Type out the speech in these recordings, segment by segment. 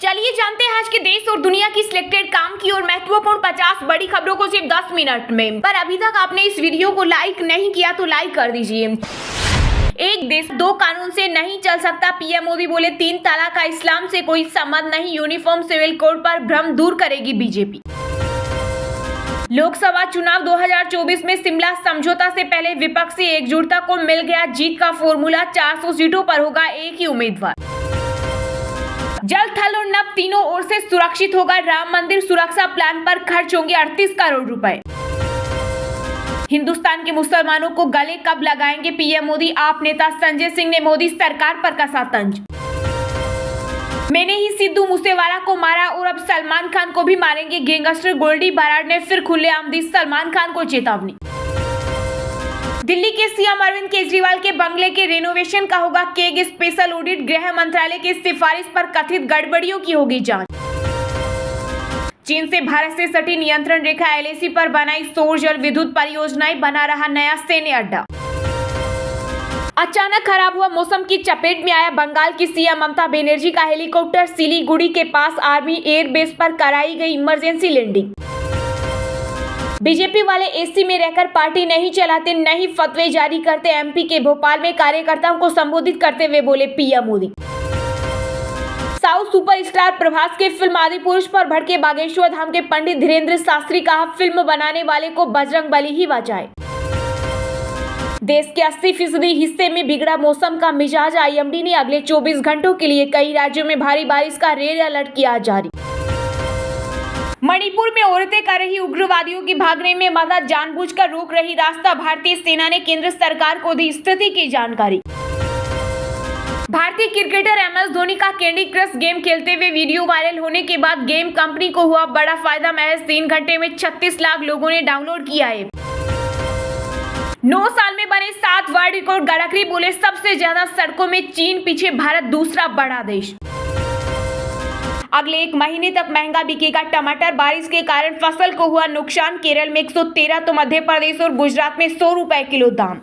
चलिए जानते हैं आज के देश और दुनिया की सिलेक्टेड काम की और महत्वपूर्ण 50 बड़ी खबरों को सिर्फ 10 मिनट में। पर अभी तक आपने इस वीडियो को लाइक नहीं किया तो लाइक कर दीजिए। एक देश दो कानून से नहीं चल सकता, पीएम मोदी बोले 3 तलाक का इस्लाम से कोई संबंध नहीं, यूनिफॉर्म सिविल कोड पर भ्रम दूर करेगी बीजेपी। लोकसभा चुनाव 2024 में शिमला समझौता से पहले विपक्षी एकजुटता को मिल गया जीत का फॉर्मूला, 400 सीटों पर होगा एक ही उम्मीदवार। जल थल और नभ तीनों ओर से सुरक्षित होगा राम मंदिर, सुरक्षा प्लान पर खर्च होंगे 38 करोड़ रुपए। हिंदुस्तान के मुसलमानों को गले कब लगाएंगे पीएम मोदी, आप नेता संजय सिंह ने मोदी सरकार पर कसा तंज। मैंने ही सिद्धू मूसेवाला को मारा और अब सलमान खान को भी मारेंगे, गैंगस्टर गोल्डी बराड़ ने फिर खुलेआम दी सलमान खान को चेतावनी। दिल्ली के सीएम अरविंद केजरीवाल के बंगले के रेनोवेशन का होगा केग स्पेशल ऑडिट, गृह मंत्रालय की सिफारिश पर कथित गड़बड़ियों की होगी जांच। चीन से भारत से सटी नियंत्रण रेखा एलएसी पर बनाई सौर जल विद्युत परियोजनाएं, बना रहा नया सैन्य अड्डा। अचानक खराब हुआ मौसम की चपेट में आया बंगाल की सीएम ममता बनर्जी का हेलीकॉप्टर, सिलीगुड़ी के पास आर्मी एयरबेस पर कराई गई इमरजेंसी लैंडिंग। बीजेपी वाले एसी में रहकर पार्टी नहीं चलाते, नहीं फतवे जारी करते, एमपी के भोपाल में कार्यकर्ताओं को संबोधित करते हुए बोले PM Modi. South superstar Prabhas के फिल्म आदिपुरुष पर भड़के बागेश्वर धाम के पंडित धीरेन्द्र शास्त्री, कहा फिल्म बनाने वाले को बजरंगबली ही बचाए। देश के 80% हिस्से में बिगड़ा मौसम का मिजाज, आईएमडी ने अगले 24 घंटों के लिए कई राज्यों में भारी बारिश का रेड अलर्ट किया जारी। मणिपुर में औरतें कर रही उग्रवादियों की भागने में मदद, जानबूझकर रोक रही रास्ता, भारतीय सेना ने केंद्र सरकार को दी स्थिति की जानकारी। भारतीय क्रिकेटर एमएस धोनी का कैंडी क्रश गेम खेलते हुए वीडियो वायरल होने के बाद गेम कंपनी को हुआ बड़ा फायदा, महज 3 घंटे में 36 लाख लोगों ने डाउनलोड किया है। 9 साल में बने 7 वर्ल्ड रिकॉर्ड, गडकरी बोले सबसे ज्यादा सड़कों में चीन, पीछे भारत दूसरा बड़ा देश। अगले 1 महीने तक महंगा बिकेगा टमाटर, बारिश के कारण फसल को हुआ नुकसान, केरल में 113 तो मध्य प्रदेश और गुजरात में 100 रुपए किलो दाम।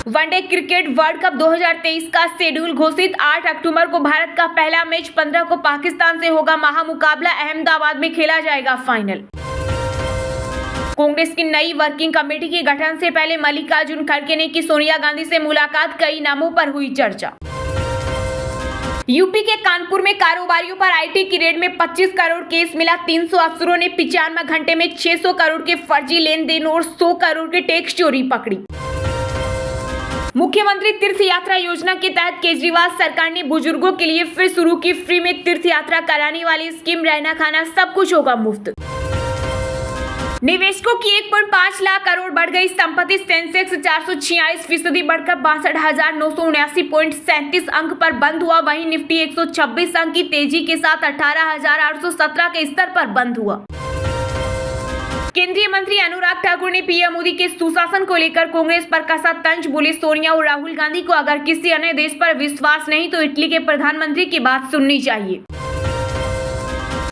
वनडे क्रिकेट वर्ल्ड कप 2023 का शेड्यूल घोषित, 8 अक्टूबर को भारत का पहला मैच, 15 को पाकिस्तान से होगा महामुकाबला, अहमदाबाद में खेला जाएगा फाइनल। कांग्रेस की नई वर्किंग कमेटी के गठन से पहले मल्लिकार्जुन खड़गे ने की सोनिया गांधी से मुलाकात, कई नामों पर हुई चर्चा। यूपी के कानपुर में कारोबारियों पर आईटी की रेड में 25 करोड़ केस मिला, 300 अफसरों ने 95 घंटे में 600 करोड़ के फर्जी लेन देन और 100 करोड़ की टैक्स चोरी पकड़ी। मुख्यमंत्री तीर्थ यात्रा योजना के तहत केजरीवाल सरकार ने बुजुर्गों के लिए फिर शुरू की फ्री में तीर्थ यात्रा कराने वाली स्कीम, रहना खाना सब कुछ होगा मुफ्त। निवेशकों की 1.5 लाख करोड़ बढ़ गई संपत्ति, सेंसेक्स 446% बढ़कर 62,979.37 अंक पर बंद हुआ, वहीं निफ्टी 126 अंक की तेजी के साथ 18,817 के स्तर पर बंद हुआ। केंद्रीय मंत्री अनुराग ठाकुर ने पीएम मोदी के सुशासन को लेकर कांग्रेस पर कसा तंज, बोले सोनिया और राहुल गांधी को अगर किसी अन्य देश पर विश्वास नहीं तो इटली के प्रधानमंत्री की बात सुननी चाहिए।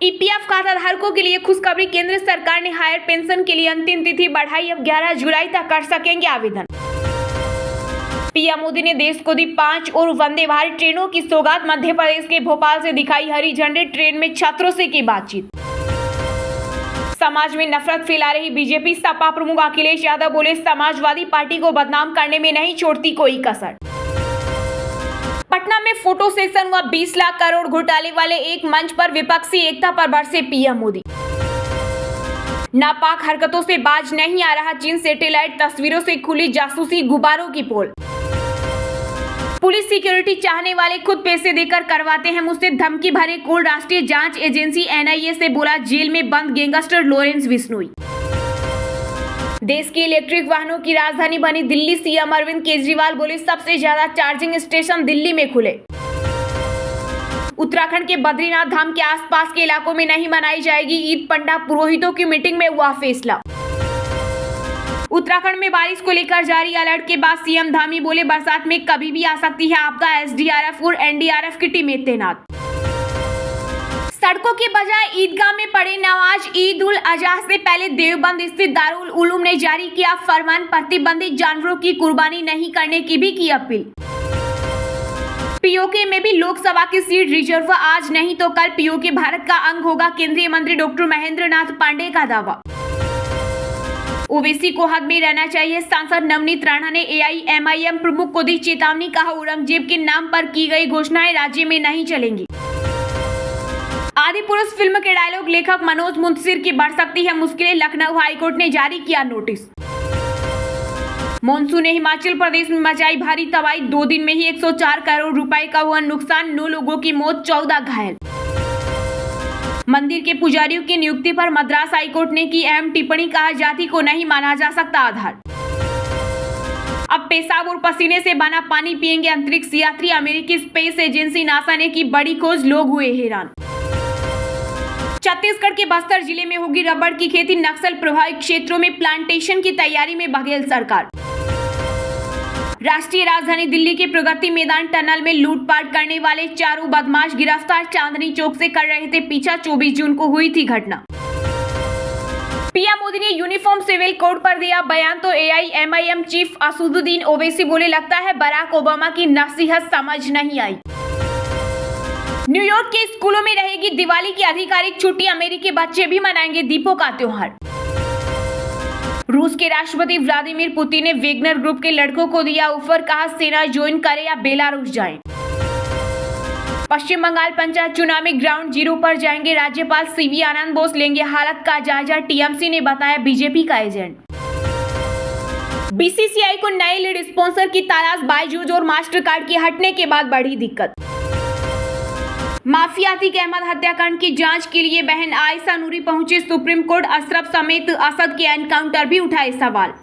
ईपीएफ खाता धारकों के लिए खुशखबरी, केंद्र सरकार ने हायर पेंशन के लिए अंतिम तिथि बढ़ाई, अब 11 जुलाई तक कर सकेंगे आवेदन। पीएम मोदी ने देश को दी 5 और वंदे भारत ट्रेनों की सौगात, मध्य प्रदेश के भोपाल से दिखाई हरी झंडी, ट्रेन में छात्रों से की बातचीत। समाज में नफरत फैला रही बीजेपी, सपा प्रमुख अखिलेश यादव बोले समाजवादी पार्टी को बदनाम करने में नहीं छोड़ती कोई कसर। पटना में फोटो सेशन हुआ, 20 लाख करोड़ घोटाले वाले एक मंच पर विपक्षी एकता पर बरसे पीएम मोदी। नापाक हरकतों से बाज नहीं आ रहा चीन, सैटेलाइट तस्वीरों से खुली जासूसी गुब्बारों की पोल। पुलिस सिक्योरिटी चाहने वाले खुद पैसे देकर करवाते हैं मुझसे, धमकी भरे कॉल, राष्ट्रीय जांच एजेंसी एनआईए से बोला जेल में बंद गैंगस्टर लॉरेंस बिश्नोई। देश की इलेक्ट्रिक वाहनों की राजधानी बनी दिल्ली, सीएम अरविंद केजरीवाल बोले सबसे ज्यादा चार्जिंग स्टेशन दिल्ली में खुले। उत्तराखंड के बद्रीनाथ धाम के आसपास के इलाकों में नहीं मनाई जाएगी ईद, पंडा पुरोहितों की मीटिंग में हुआ फैसला। उत्तराखंड में बारिश को लेकर जारी अलर्ट के बाद सीएम धामी बोले बरसात में कभी भी आ सकती है आपदा, एसडीआरएफ और एनडीआरएफ की टीमें तैनात। सड़कों के बजाय ईदगाह में पढ़े नमाज, ईद उल अजहा से पहले देवबंद स्थित दारुल उलूम ने जारी किया फरमान, प्रतिबंधित जानवरों की कुर्बानी नहीं करने की भी की अपील। पीओके में भी लोकसभा की सीट रिजर्व, आज नहीं तो कल पीओके भारत का अंग होगा, केंद्रीय मंत्री डॉक्टर महेंद्र नाथ पांडेय का दावा। ओवैसी को हद में रहना चाहिए, सांसद नवनीत राणा ने एआईएमआईएम प्रमुख को दी चेतावनी, कहा औरंगजेब के नाम पर की गई घोषणाएं राज्य में नहीं चलेंगी। आदि पुरुष फिल्म के डायलॉग लेखक मनोज मुंतशिर की बढ़ सकती है मुश्किलें, लखनऊ हाईकोर्ट ने जारी किया नोटिस। मॉनसून ने हिमाचल प्रदेश में मचाई भारी तबाही, 2 दिन में ही 104 करोड़ रुपए का हुआ नुकसान, 9 लोगों की मौत, 14 घायल। मंदिर के पुजारियों की नियुक्ति पर मद्रास हाईकोर्ट ने की अहम टिप्पणी, कहा जाति को नहीं माना जा सकता आधार। अब पेशाब और पसीने से बना पानी पिएंगे अंतरिक्ष यात्री, अमेरिकी स्पेस एजेंसी नासा ने की बड़ी खोज, लोग हुए हैरान। छत्तीसगढ़ के बस्तर जिले में होगी रबड़ की खेती, नक्सल प्रभावित क्षेत्रों में प्लांटेशन की तैयारी में बघेल सरकार। राष्ट्रीय राजधानी दिल्ली के प्रगति मैदान टनल में लूटपाट करने वाले 4 बदमाश गिरफ्तार, चांदनी चौक से कर रहे थे पीछा, 24 जून को हुई थी घटना। पीएम मोदी ने यूनिफॉर्म सिविल कोड पर दिया बयान, तो एआईएमआईएम चीफ असदुद्दीन ओवैसी बोले लगता है बराक ओबामा की नसीहत समझ नहीं आई। न्यूयॉर्क के स्कूलों में रहेगी दिवाली की आधिकारिक छुट्टी, अमेरिकी बच्चे भी मनाएंगे दीपों का त्योहार। रूस के राष्ट्रपति व्लादिमीर पुतिन ने वेगनर ग्रुप के लड़कों को दिया ऑफर, कहा सेना ज्वाइन करें या बेलारूस जाएं। पश्चिम बंगाल पंचायत चुनाव में ग्राउंड जीरो पर जाएंगे राज्यपाल, सीवी आनंद बोस लेंगे हालत का जायजा, टीएमसी ने बताया बीजेपी का एजेंट। बीसीसीआई को नए लीड स्पॉन्सर की तलाश, बायजूस और मास्टर कार्ड की हटने के बाद बढ़ी दिक्कत। माफिया अतीक अहमद हत्याकांड की जांच के लिए बहन आयशा नूरी पहुंची सुप्रीम कोर्ट, अशरफ समेत असद के एनकाउंटर भी उठाए सवाल।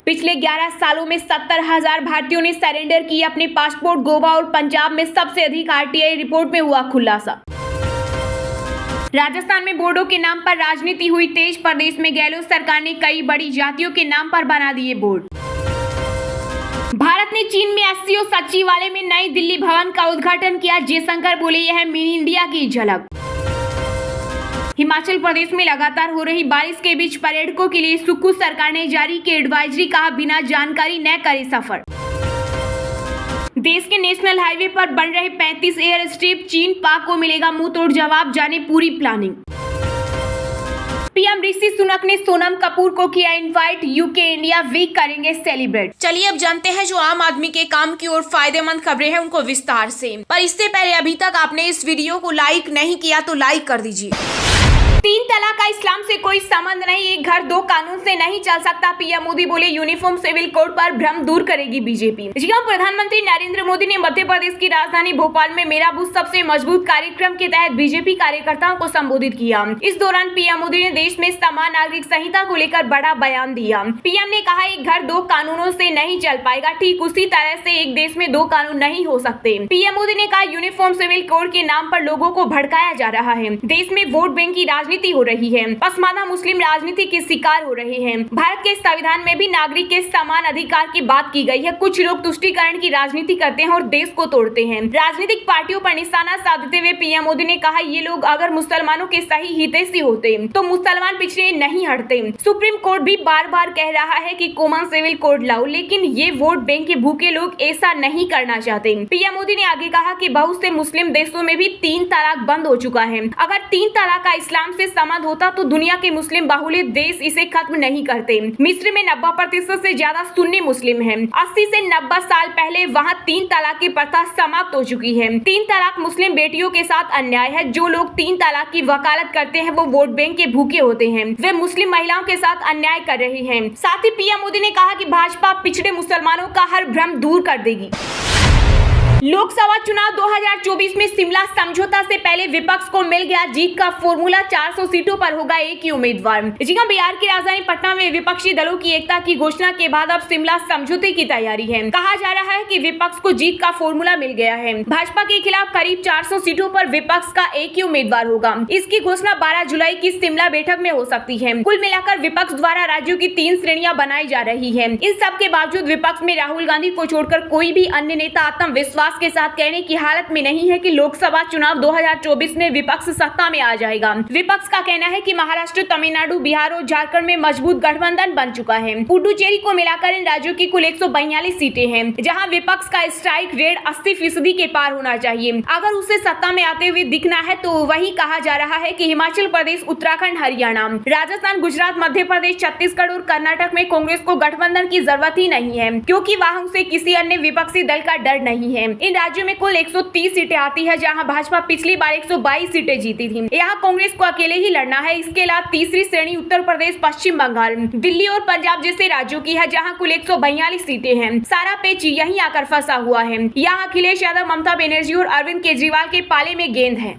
पिछले 11 सालों में 70,000 भारतीयों ने सरेंडर किए अपने पासपोर्ट, गोवा और पंजाब में सबसे अधिक आरटीआई रिपोर्ट में हुआ खुलासा। राजस्थान में बोर्डो के नाम पर राजनीति हुई तेज, प्रदेश में गहलोत सरकार ने कई बड़ी जातियों के नाम पर बना दिए बोर्ड। भारत ने चीन में एससीओ सचिवालय में नई दिल्ली भवन का उद्घाटन किया, जयशंकर बोले यह है मिनी इंडिया की झलक। हिमाचल प्रदेश में लगातार हो रही बारिश के बीच पर्यटकों के लिए सुक्खू सरकार ने जारी की एडवाइजरी, कहा बिना जानकारी न करें सफर। देश के नेशनल हाईवे पर बन रहे 35 एयर स्ट्रिप, चीन पाक को मिलेगा मुंह तोड़ जवाब, जाने पूरी प्लानिंग। पीएम ऋषि सुनक ने सोनम कपूर को किया इनवाइट, यूके इंडिया वीक करेंगे सेलिब्रेट। चलिए अब जानते हैं जो आम आदमी के काम की और फायदेमंद खबरें हैं उनको विस्तार से। पर इससे पहले अभी तक आपने इस वीडियो को लाइक नहीं किया तो लाइक कर दीजिए। 3 तलाक का इस्लाम से कोई संबंध नहीं, एक घर 2 कानून से नहीं चल सकता, पीएम मोदी बोले यूनिफॉर्म सिविल कोड पर भ्रम दूर करेगी बीजेपी। जी हां, प्रधानमंत्री नरेंद्र मोदी ने मध्य प्रदेश की राजधानी भोपाल में मेरा बूथ सबसे मजबूत कार्यक्रम के तहत बीजेपी कार्यकर्ताओं को संबोधित किया। इस दौरान पीएम मोदी ने देश में समान नागरिक संहिता को लेकर बड़ा बयान दिया। पीएम ने कहा एक घर 2 कानूनों से नहीं चल पाएगा, ठीक उसी तरह से एक देश में 2 कानून नहीं हो सकते। पीएम मोदी ने कहा यूनिफॉर्म सिविल कोड के नाम पर लोगों को भड़काया जा रहा है, देश में वोट बैंक की राजनीति हो रही है, पसमानदा मुस्लिम राजनीति के शिकार हो रहे हैं। भारत के संविधान में भी नागरिक के समान अधिकार की बात की गई है, कुछ लोग तुष्टीकरण की राजनीति करते हैं और देश को तोड़ते हैं। राजनीतिक पार्टियों पर निशाना साधते हुए पीएम मोदी ने कहा ये लोग अगर मुसलमानों के सही हितैषी होते तो मुसलमान पीछे नहीं हटते। सुप्रीम कोर्ट भी बार बार कह रहा है कि कॉमन सिविल कोड लाओ, लेकिन ये वोट बैंक के भूखे लोग ऐसा नहीं करना चाहते। पीएम मोदी ने आगे कहा कि बहुत से मुस्लिम देशों में भी 3 तलाक बंद हो चुका है, अगर 3 तलाक का इस्लाम से संबंध होता तो दुनिया के मुस्लिम बाहुल्य देश इसे खत्म नहीं करते। मिस्र में 90% से ज्यादा सुन्नी मुस्लिम हैं। 80 से 90 साल पहले वहां 3 तलाक की प्रथा समाप्त हो चुकी है। 3 तलाक मुस्लिम बेटियों के साथ अन्याय है। जो लोग 3 तलाक की वकालत करते हैं वो वोट बैंक के भूखे होते हैं, वे मुस्लिम महिलाओं के साथ अन्याय कर रहे हैं। साथ ही पीएम मोदी ने कहा कि भाजपा पिछड़े मुसलमानों का हर भ्रम दूर कर देगी। लोकसभा चुनाव 2024 में शिमला समझौता से पहले विपक्ष को मिल गया जीत का फॉर्मूला, 400 सीटों पर होगा एक ही उम्मीदवार। जी हां, बिहार की राजधानी पटना में विपक्षी दलों की एकता की घोषणा के बाद अब शिमला समझौते की तैयारी है। कहा जा रहा है कि विपक्ष को जीत का फॉर्मूला मिल गया है। भाजपा के खिलाफ करीब 400 सीटों पर विपक्ष का एक ही उम्मीदवार होगा। इसकी घोषणा 12 जुलाई की शिमला बैठक में हो सकती है। कुल मिलाकर विपक्ष द्वारा राज्यों की 3 श्रेणियां बनाई जा रही है। इन सब के बावजूद विपक्ष में राहुल गांधी को छोड़कर कोई भी अन्य नेता आत्मविश्वास विश्वास के साथ कहने की हालत में नहीं है कि लोकसभा चुनाव 2024 में विपक्ष सत्ता में आ जाएगा। विपक्ष का कहना है कि महाराष्ट्र, तमिलनाडु, बिहार और झारखंड में मजबूत गठबंधन बन चुका है। पुडुचेरी को मिलाकर इन राज्यों की कुल 142 सीटें हैं, जहां विपक्ष का स्ट्राइक रेट 80% के पार होना चाहिए। अगर उसे सत्ता में आते हुए दिखना है तो वही कहा जा रहा है कि हिमाचल प्रदेश, उत्तराखंड, हरियाणा, राजस्थान, गुजरात, मध्य प्रदेश, छत्तीसगढ़ और कर्नाटक में कांग्रेस को गठबंधन की जरूरत ही नहीं है, क्योंकि वहां उसे किसी अन्य विपक्षी दल का डर नहीं है। इन राज्यों में कुल 130 सीटें आती है, जहां भाजपा पिछली बार 122 सीटें जीती थी। यहाँ कांग्रेस को अकेले ही लड़ना है। इसके अलावा तीसरी श्रेणी उत्तर प्रदेश, पश्चिम बंगाल, दिल्ली और पंजाब जैसे राज्यों की है, जहाँ कुल 142 सीटें हैं। सारा पेच यहीं आकर फंसा हुआ है। यहाँ अखिलेश यादव, ममता बनर्जी और अरविंद केजरीवाल के पाले में गेंद है।